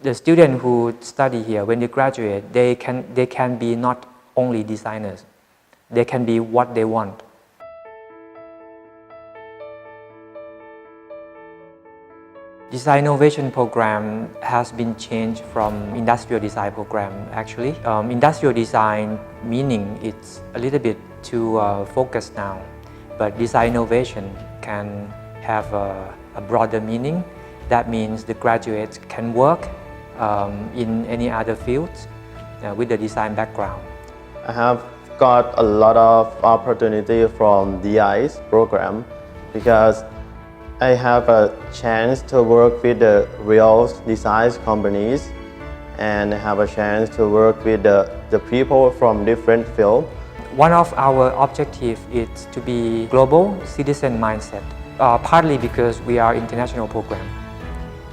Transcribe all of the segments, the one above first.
The students who study here, when they graduate, they can be not only designers, they can be what they want. Design innovation program has been changed from industrial design program actually. Industrial design meaning it's a little bit too focused now, but design innovation can have a broader meaning. That means the graduates can work in any other fields with the design background. I have got a lot of opportunity from DI's program because I have a chance to work with the real design companies and have a chance to work with the people from different fields. One of our objectives is to be global citizen mindset, partly because we are international program.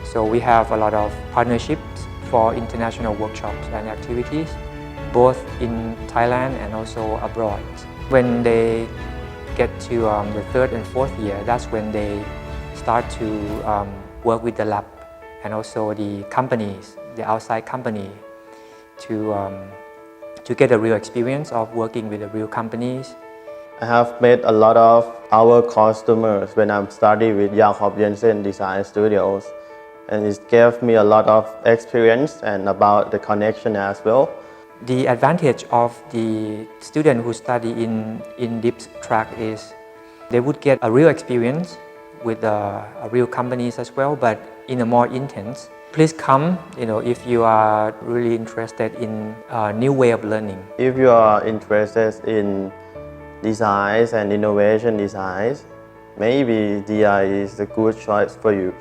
So we have a lot of partnerships for international workshops and activities, both in Thailand and also abroad. When they get to the third and fourth year, that's when they start to work with the lab and also the companies, the outside company, to get a real experience of working with the real companies. I have met a lot of our customers when I'm studying with Jakob Jensen Design Studios, and it gave me a lot of experience and about the connection as well. The advantage of the student who study in this track is they would get a real experience with real companies as well, but in a more intense. Please come, if you are really interested in a new way of learning. If you are interested in designs and innovation designs, maybe DI is a good choice for you.